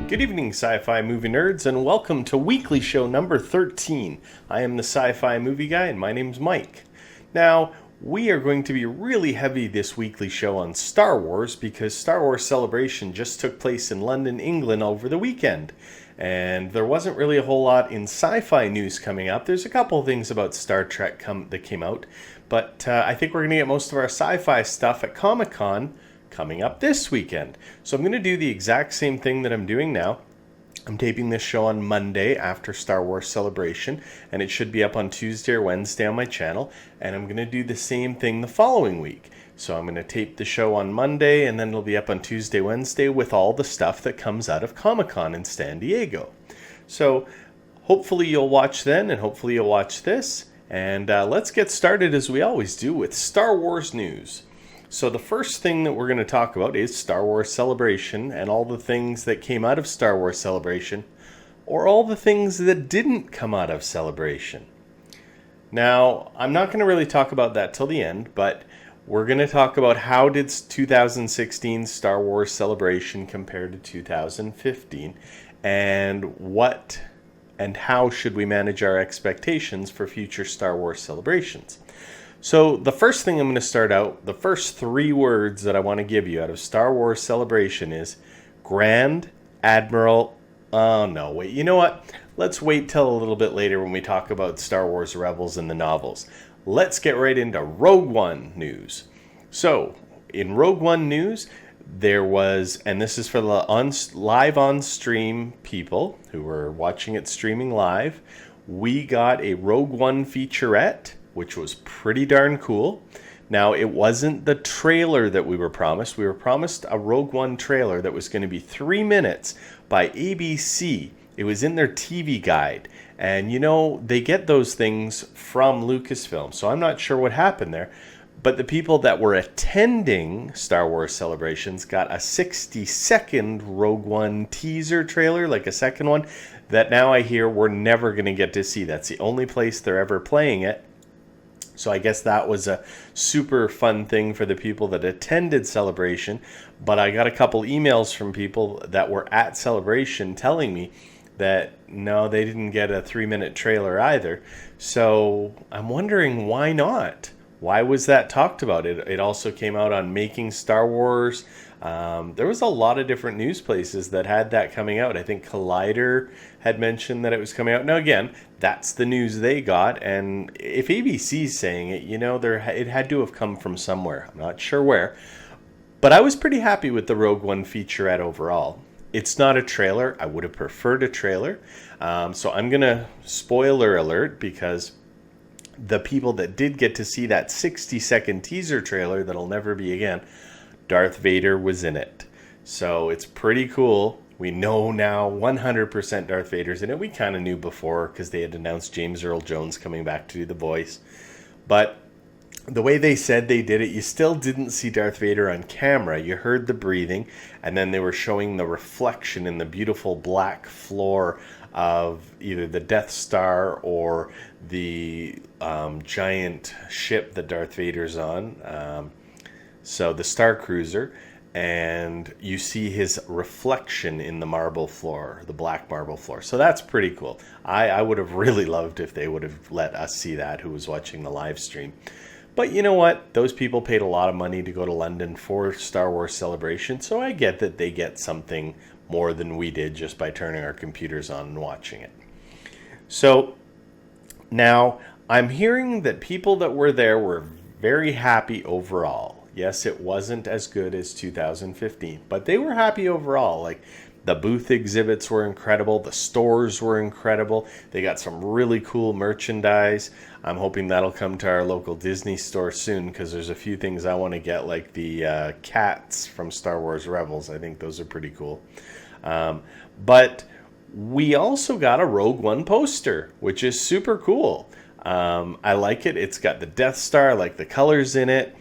Good evening, Sci-Fi movie nerds, and welcome to weekly show number 13. I am the Sci-Fi movie guy, and my name's Mike. Now, we are going to be really heavy this weekly show on Star Wars because Star Wars Celebration just took place in London, England over the weekend. And there wasn't really a whole lot in sci-fi news coming up. There's a couple of things about Star Trek that came out, but I think we're going to get most of our sci-fi stuff at Comic-Con coming up this weekend. So I'm going to do the exact same thing that I'm doing now. I'm taping this show on Monday after Star Wars Celebration, and it should be up on Tuesday or Wednesday on my channel, and I'm going to do the same thing the following week. So I'm going to tape the show on Monday, and then it'll be up on Tuesday, Wednesday with all the stuff that comes out of Comic-Con in San Diego. So hopefully you'll watch then, and hopefully you'll watch this, and let's get started as we always do with Star Wars news. So the first thing that we're going to talk about is Star Wars Celebration and all the things that came out of Star Wars Celebration, or all the things that didn't come out of Celebration. Now, I'm not going to really talk about that till the end, but we're going to talk about how did 2016 Star Wars Celebration compare to 2015, and what and how should we manage our expectations for future Star Wars celebrations. So the first thing I'm going to start out, the first three words that I want to give you out of Star Wars Celebration is Grand Admiral. Oh, no, wait, you know what? Let's wait till a little bit later when we talk about Star Wars Rebels and the novels. Let's get right into Rogue One news. So, in Rogue One news, there was, and this is for the live on stream people who were watching it streaming live, we got a Rogue One featurette, which was pretty darn cool. Now, it wasn't the trailer that we were promised. We were promised a Rogue One trailer that was going to be 3 minutes by ABC. It was in their TV guide. And, you know, they get those things from Lucasfilm, so I'm not sure what happened there. But the people that were attending Star Wars Celebrations got a 60-second Rogue One teaser trailer, like a second one, that now I hear we're never going to get to see. That's the only place they're ever playing it. So I guess that was a super fun thing for the people that attended Celebration. But I got a couple emails from people that were at Celebration telling me that no, they didn't get a 3-minute trailer either. So I'm wondering why not? Why was that talked about? It also came out on Making Star Wars. There was a lot of different news places that had that coming out. I think Collider had mentioned that it was coming out. Now, again, that's the news they got. And if ABC's saying it, you know, it had to have come from somewhere. I'm not sure where. But I was pretty happy with the Rogue One featurette overall. It's not a trailer. I would have preferred a trailer. So I'm going to spoiler alert because the people that did get to see that 60-second teaser trailer that'll never be again, Darth Vader was in it. So it's pretty cool. We know now 100% Darth Vader's in it. We kind of knew before because they had announced James Earl Jones coming back to do the voice. But the way they said they did it, you still didn't see Darth Vader on camera. You heard the breathing, and then they were showing the reflection in the beautiful black floor of either the Death Star or the giant ship that Darth Vader's on. So the Star Cruiser, and you see his reflection in the marble floor, the black marble floor. So that's pretty cool. I would have really loved if they would have let us see that, who was watching the live stream. But you know what? Those people paid a lot of money to go to London for Star Wars Celebration, so I get that they get something more than we did just by turning our computers on and watching it. So now I'm hearing that people that were there were very happy overall. Yes, it wasn't as good as 2015, but they were happy overall. Like, the booth exhibits were incredible. The stores were incredible. They got some really cool merchandise. I'm hoping that'll come to our local Disney store soon because there's a few things I want to get, like the cats from Star Wars Rebels. I think those are pretty cool. But we also got a Rogue One poster, which is super cool. I like it. It's got the Death Star, I like the colors in it.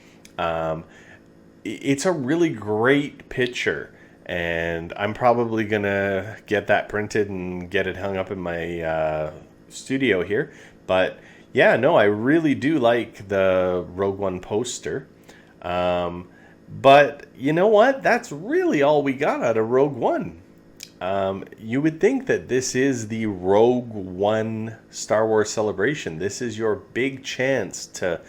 It's a really great picture, and I'm probably going to get that printed and get it hung up in my studio here. But yeah, no, I really do like the Rogue One poster. But you know what? That's really all we got out of Rogue One. You would think that this is the Rogue One Star Wars celebration. This is your big chance to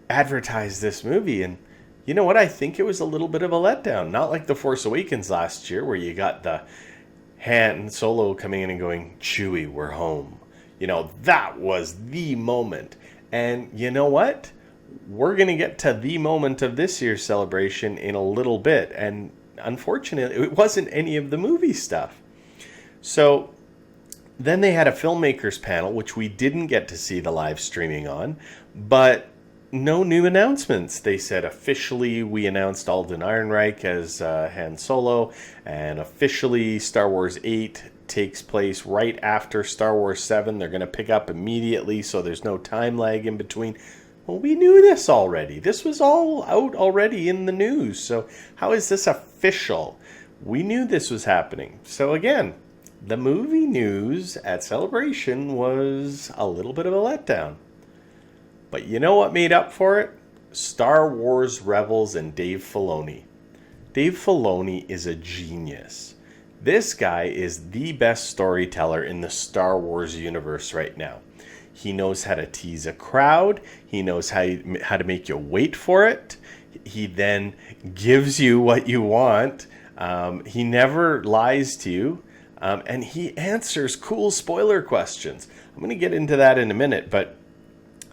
advertise this movie. And you know what? I think it was a little bit of a letdown. Not like The Force Awakens last year, where you got the Han Solo coming in and going, Chewie, we're home. That was the moment. And you know what? We're going to get to the moment of this year's celebration in a little bit. And unfortunately, it wasn't any of the movie stuff. So then they had a filmmakers panel, which we didn't get to see the live streaming on, but no new announcements. They said officially we announced Alden Ehrenreich as Han Solo, and officially Star Wars 8 takes place right after Star Wars 7. They're going to pick up immediately, so there's no time lag in between. Well, we knew this already. This was all out already in the news. So how is this official? We knew this was happening. So again, the movie news at Celebration was a little bit of a letdown. But you know what made up for it? Star Wars Rebels and Dave Filoni. Dave Filoni is a genius. This guy is the best storyteller in the Star Wars universe right now. He knows how to tease a crowd. He knows how to make you wait for it. He then gives you what you want. He never lies to you. And he answers cool spoiler questions. I'm going to get into that in a minute, but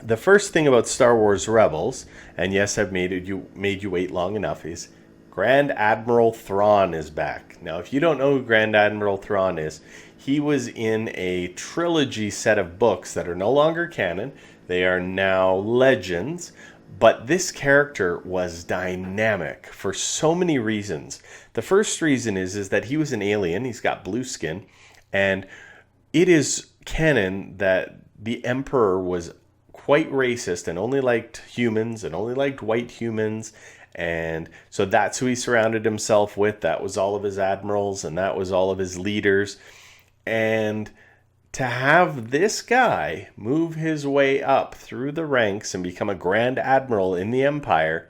the first thing about Star Wars Rebels, and yes, I've made you wait long enough, is Grand Admiral Thrawn is back. Now, if you don't know who Grand Admiral Thrawn is, he was in a trilogy set of books that are no longer canon. They are now legends. But this character was dynamic for so many reasons. The first reason is that he was an alien. He's got blue skin. And it is canon that the Emperor was quite racist and only liked humans and only liked white humans. And so that's who he surrounded himself with. That was all of his admirals and that was all of his leaders. And to have this guy move his way up through the ranks and become a Grand Admiral in the Empire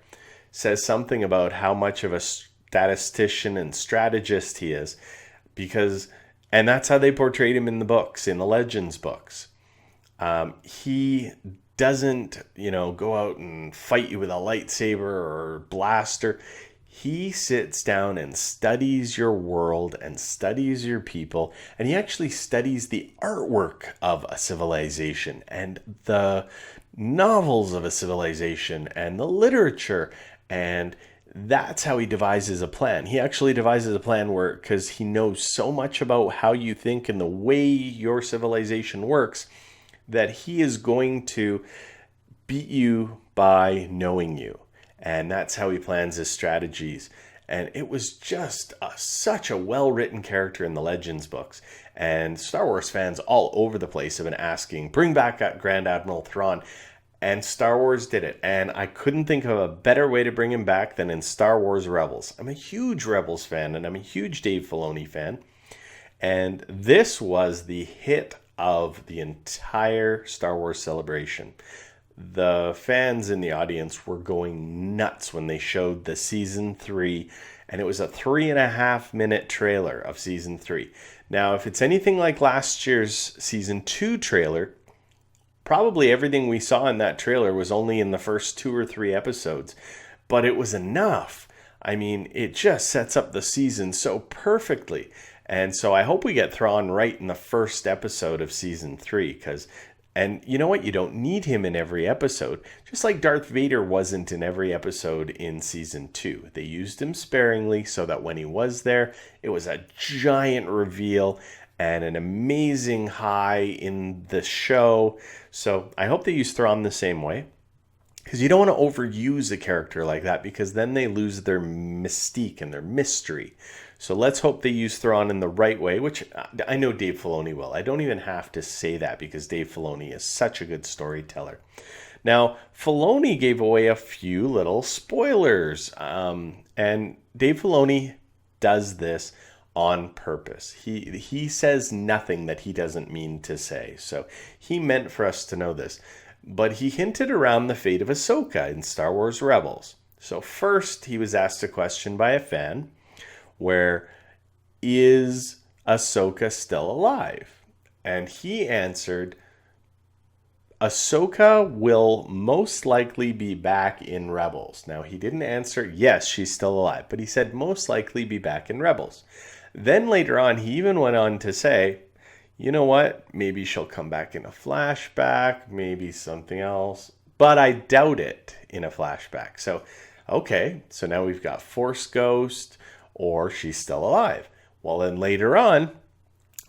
says something about how much of a statistician and strategist he is. And that's how they portrayed him in the books, in the Legends books. He doesn't, go out and fight you with a lightsaber or blaster. He sits down and studies your world and studies your people, and he actually studies the artwork of a civilization and the novels of a civilization and the literature, and that's how he devises a plan. He actually devises a plan because he knows so much about how you think and the way your civilization works that he is going to beat you by knowing you. And that's how he plans his strategies. And it was just such a well-written character in the Legends books. And Star Wars fans all over the place have been asking, bring back Grand Admiral Thrawn. And Star Wars did it. And I couldn't think of a better way to bring him back than in Star Wars Rebels. I'm a huge Rebels fan, and I'm a huge Dave Filoni fan. And this was the hit of the entire Star Wars celebration. The fans in the audience were going nuts when they showed the season 3, and it was a 3.5-minute trailer of season 3. Now, if it's anything like last year's season 2 trailer, probably everything we saw in that trailer was only in the first 2 or 3 episodes, but it was enough. I mean, it just sets up the season so perfectly. And so I hope we get Thrawn right in the first episode of season 3, and you know what? You don't need him in every episode. Just like Darth Vader wasn't in every episode in season 2. They used him sparingly so that when he was there, it was a giant reveal and an amazing high in the show. So I hope they use Thrawn the same way. Because you don't want to overuse a character like that, because then they lose their mystique and their mystery. So let's hope they use Thrawn in the right way, which I know Dave Filoni will. I don't even have to say that because Dave Filoni is such a good storyteller. Now, Filoni gave away a few little spoilers. And Dave Filoni does this on purpose. He says nothing that he doesn't mean to say. So he meant for us to know this. But he hinted around the fate of Ahsoka in Star Wars Rebels. So first, he was asked a question by a fan where, is Ahsoka still alive? And he answered, Ahsoka will most likely be back in Rebels. Now, he didn't answer, yes, she's still alive, but he said most likely be back in Rebels. Then later on, he even went on to say, you know what? Maybe she'll come back in a flashback, maybe something else, but I doubt it in a flashback. So, okay, so now we've got Force Ghost or she's still alive. Well, then later on,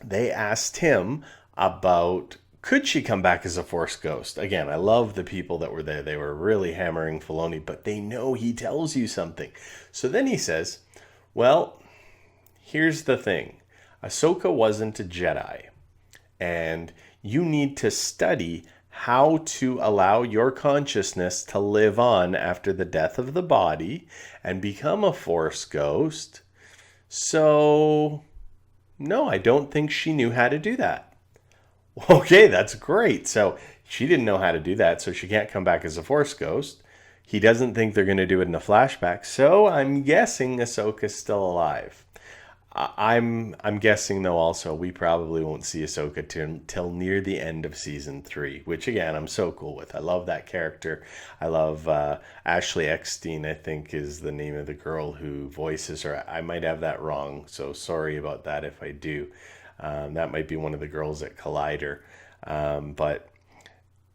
they asked him about could she come back as a Force Ghost? Again, I love the people that were there. They were really hammering Filoni, but they know he tells you something. So then he says, well, here's the thing. Ahsoka wasn't a Jedi. And you need to study how to allow your consciousness to live on after the death of the body and become a Force ghost. So, no, I don't think she knew how to do that. Okay, that's great. So she didn't know how to do that, so she can't come back as a Force ghost. He doesn't think they're going to do it in a flashback, so I'm guessing Ahsoka's still alive. I'm guessing though also we probably won't see Ahsoka till near the end of season 3, which again I'm so cool with. I love that character. I love Ashley Eckstein, I think is the name of the girl who voices her. I might have that wrong, so sorry about that if I do. That might be one of the girls at Collider, but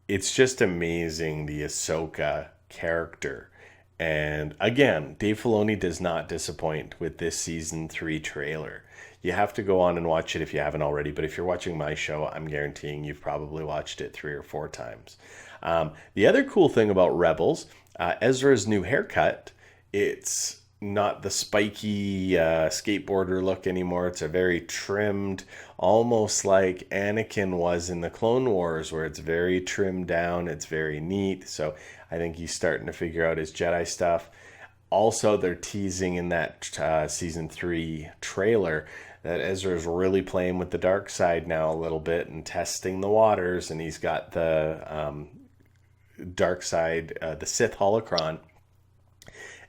it's just amazing, the Ahsoka character. And again, Dave Filoni does not disappoint with this season 3 trailer. You have to go on and watch it if you haven't already, but if you're watching my show, I'm guaranteeing you've probably watched it 3 or 4 times. The other cool thing about Rebels, Ezra's new haircut, it's not the spiky skateboarder look anymore. It's a very trimmed, almost like Anakin was in the Clone Wars, where it's very trimmed down, it's very neat. So I think he's starting to figure out his Jedi stuff. Also, they're teasing in that season 3 trailer that Ezra's really playing with the dark side now a little bit and testing the waters, and he's got the dark side, the Sith holocron.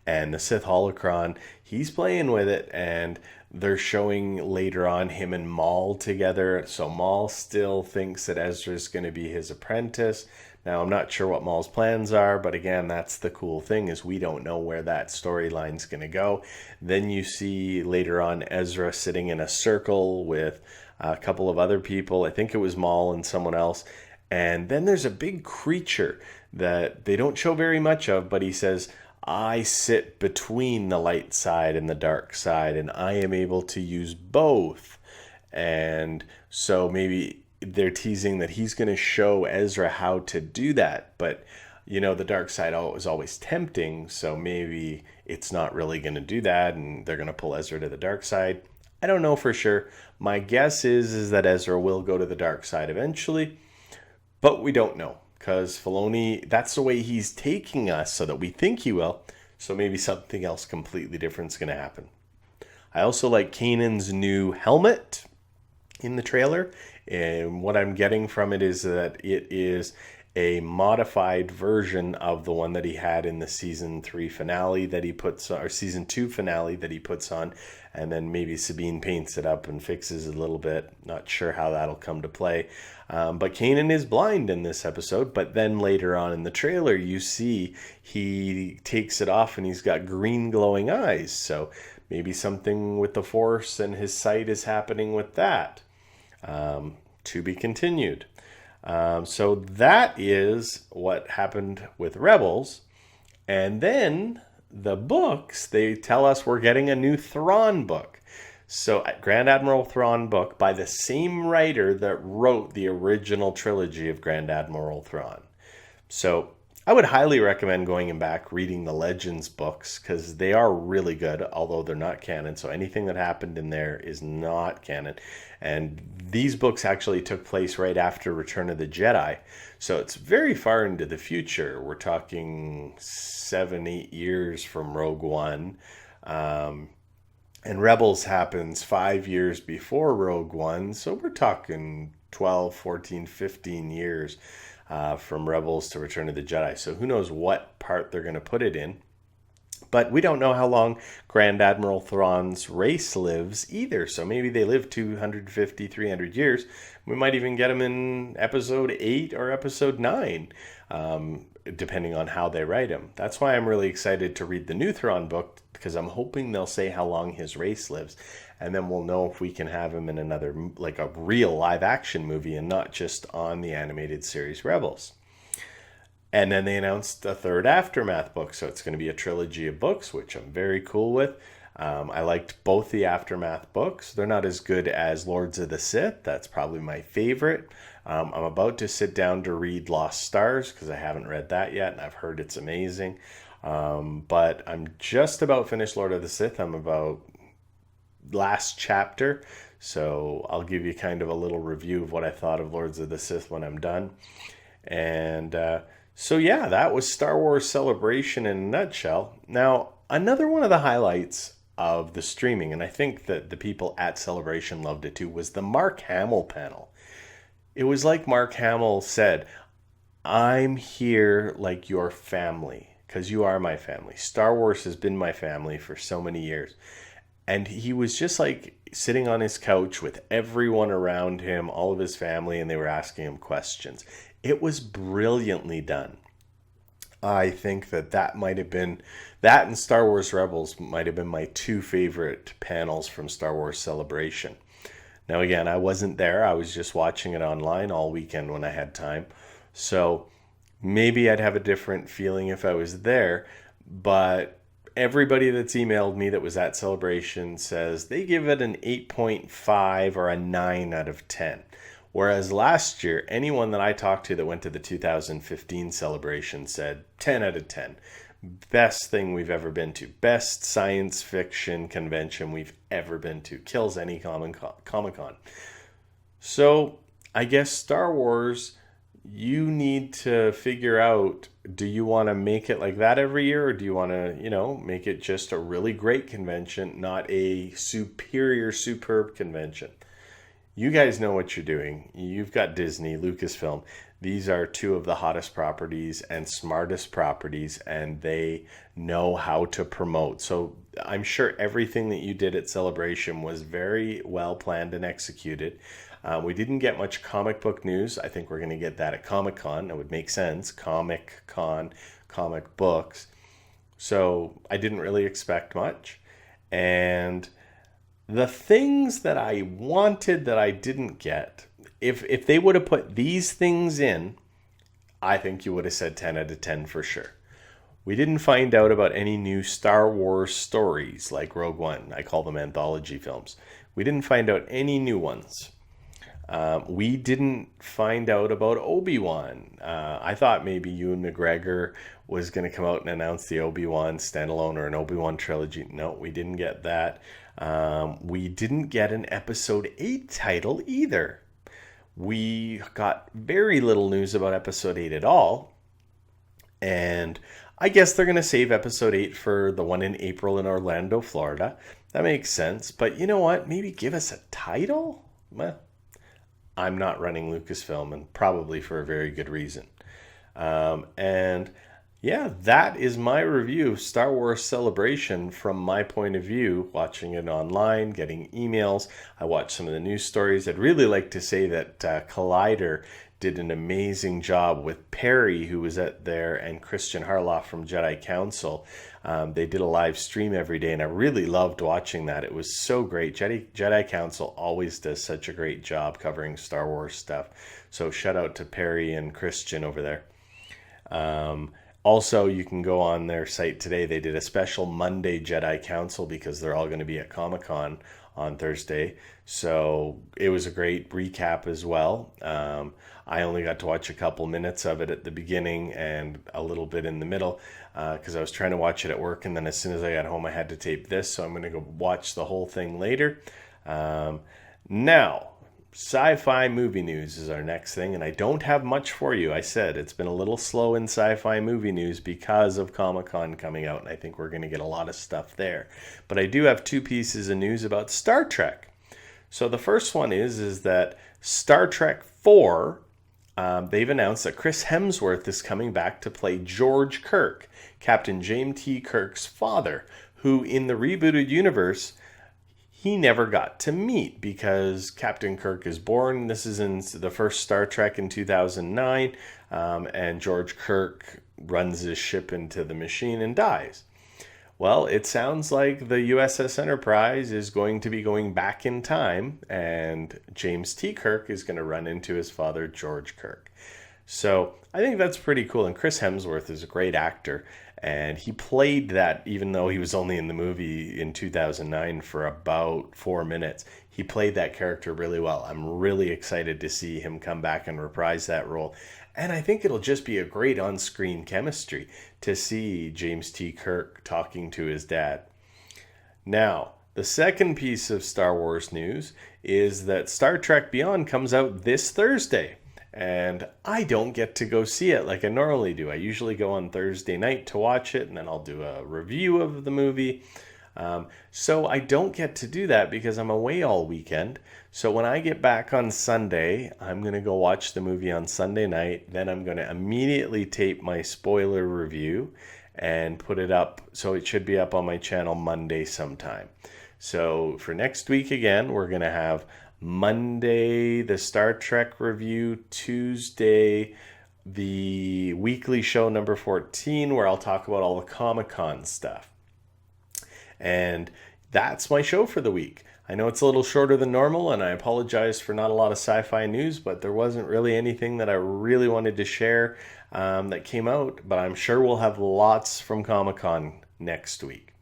And the Sith holocron, he's playing with it, and they're showing later on him and Maul together. So Maul still thinks that Ezra's going to be his apprentice. Now, I'm not sure what Maul's plans are, but again, that's the cool thing, is we don't know where that storyline's going to go. Then you see later on Ezra sitting in a circle with a couple of other people. I think it was Maul and someone else. And then there's a big creature that they don't show very much of, but he says, I sit between the light side and the dark side, and I am able to use both. And so maybe they're teasing that he's going to show Ezra how to do that. But, you know, the dark side is always tempting, so maybe it's not really going to do that, and they're going to pull Ezra to the dark side. I don't know for sure. My guess is that Ezra will go to the dark side eventually, but we don't know. Because Filoni, that's the way he's taking us, so that we think he will. So maybe something else completely different is going to happen. I also like Kanan's new helmet in the trailer. And what I'm getting from it is that it is a modified version of the one that he had in the season 3 finale that he puts on, or season 2 finale that he puts on. And then maybe Sabine paints it up and fixes it a little bit. Not sure how that'll come to play. But Kanan is blind in this episode. But then later on in the trailer, you see he takes it off and he's got green glowing eyes. So maybe something with the Force and his sight is happening with that. To be continued. So that is what happened with Rebels. And then the books, they tell us we're getting a new Thrawn book. So Grand Admiral Thrawn book by the same writer that wrote the original trilogy of Grand Admiral Thrawn. So I would highly recommend going and back reading the Legends books, because they are really good, although they're not canon. So anything that happened in there is not canon. And these books actually took place right after Return of the Jedi. So it's very far into the future. We're talking 7-8 years from Rogue One. And Rebels happens 5 years before Rogue One. So we're talking 12, 14, 15 years from Rebels to Return of the Jedi. So who knows what part they're going to put it in. But we don't know how long Grand Admiral Thrawn's race lives either. So maybe they live 250, 300 years. We might even get them in episode 8 or episode 9, depending on how they write him. That's why I'm really excited to read the new Thrawn book, because I'm hoping they'll say how long his race lives. And then we'll know if we can have him in another, like a real live action movie and not just on the animated series Rebels. And then they announced a third Aftermath book. So it's going to be a trilogy of books, which I'm very cool with. I liked both the Aftermath books. They're not as good as Lords of the Sith. That's probably my favorite. I'm about to sit down to read Lost Stars because I haven't read that yet, and I've heard it's amazing. But I'm just about finished Lord of the Sith. I'm about last chapter. So I'll give you kind of a little review of what I thought of Lords of the Sith when I'm done. And so yeah, that was Star Wars Celebration in a nutshell. Now, another one of the highlights of the streaming, and I think that the people at Celebration loved it too, was the Mark Hamill panel. It was like Mark Hamill said, I'm here like your family, because you are my family. Star Wars has been my family for so many years. And he was just like sitting on his couch with everyone around him, all of his family, and they were asking him questions. It was brilliantly done. I think that might have been, that and Star Wars Rebels might have been my two favorite panels from Star Wars Celebration. Now, again, I wasn't there. I was just watching it online all weekend when I had time. So maybe I'd have a different feeling if I was there. But everybody that's emailed me that was at Celebration says they give it an 8.5 or a 9 out of 10. Whereas last year, anyone that I talked to that went to the 2015 Celebration said 10 out of 10. Best thing we've ever been to. Best science fiction convention we've ever been to. Kills any Comic-Con. So I guess Star Wars, you need to figure out, do you want to make it like that every year, or do you want to, make it just a really great convention, not a superb convention? You guys know what you're doing. You've got Disney, Lucasfilm. These are two of the hottest properties and smartest properties, and they know how to promote. So I'm sure everything that you did at Celebration was very well planned and executed. We didn't get much comic book news. I think we're going to get that at Comic-Con. That would make sense. Comic-Con, comic books. So I didn't really expect much. And the things that I wanted that I didn't get, if they would have put these things in, I think you would have said 10 out of 10 for sure. We didn't find out about any new Star Wars stories like Rogue One. I call them anthology films. We didn't find out any new ones. We didn't find out about Obi-Wan. I thought maybe Ewan McGregor was going to come out and announce the Obi-Wan standalone or an Obi-Wan trilogy. No, we didn't get that. We didn't get an episode 8 title either. We got very little news about episode 8 at all. And I guess they're going to save episode 8 for the one in April in Orlando, Florida. That makes sense. But you know what? Maybe give us a title? Well, I'm not running Lucasfilm, and probably for a very good reason. And yeah, that is my review of Star Wars Celebration from my point of view, watching it online, getting emails. I watched some of the news stories. I'd really like to say that Collider did an amazing job with Perry, who was there, and Christian Harloff from Jedi Council. They did a live stream every day, and I really loved watching that. It was so great. Jedi Council always does such a great job covering Star Wars stuff. So shout out to Perry and Christian over there. Also, you can go on their site today. They did a special Monday Jedi Council because they're all going to be at Comic-Con on Thursday. So it was a great recap as well. I only got to watch a couple minutes of it at the beginning and a little bit in the middle because I was trying to watch it at work. And then as soon as I got home, I had to tape this. So I'm going to go watch the whole thing later. Now, Sci-Fi movie news is our next thing, and I don't have much for you. I said it's been a little slow in sci-fi movie news because of Comic-Con coming out, and I think we're going to get a lot of stuff there. But I do have two pieces of news about Star Trek. So the first one is that Star Trek 4 they've announced that Chris Hemsworth is coming back to play George Kirk, Captain James T. Kirk's father, who in the rebooted universe he never got to meet because Captain Kirk is born. This is in the first Star Trek in 2009, and George Kirk runs his ship into the machine and dies. Well, it sounds like the USS Enterprise is going to be going back in time, and James T. Kirk is going to run into his father, George Kirk. So I think that's pretty cool. And Chris Hemsworth is a great actor, and he played that even though he was only in the movie in 2009 for about 4 minutes. He played that character really well. I'm really excited to see him come back and reprise that role. And I think it'll just be a great on-screen chemistry to see James T. Kirk talking to his dad. Now, the second piece of Star Wars news is that Star Trek Beyond comes out this Thursday. And I don't get to go see it like I normally do. I usually go on Thursday night to watch it, and then I'll do a review of the movie. So I don't get to do that because I'm away all weekend. So when I get back on Sunday, I'm going to go watch the movie on Sunday night. Then I'm going to immediately tape my spoiler review and put it up. So it should be up on my channel Monday sometime. So for next week again, we're going to have Monday, the Star Trek review, Tuesday, the weekly show number 14, where I'll talk about all the Comic-Con stuff. And that's my show for the week. I know it's a little shorter than normal, and I apologize for not a lot of sci-fi news, but there wasn't really anything that I really wanted to share that came out, but I'm sure we'll have lots from Comic-Con next week.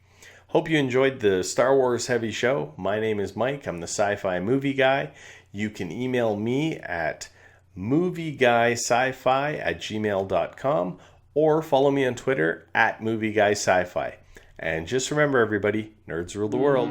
Hope you enjoyed the Star Wars heavy show. My name is Mike. I'm the Sci-Fi Movie Guy. You can email me at movieguySci-fi@gmail.com or follow me on Twitter at movieguySci-fi. And just remember, everybody, nerds rule the world.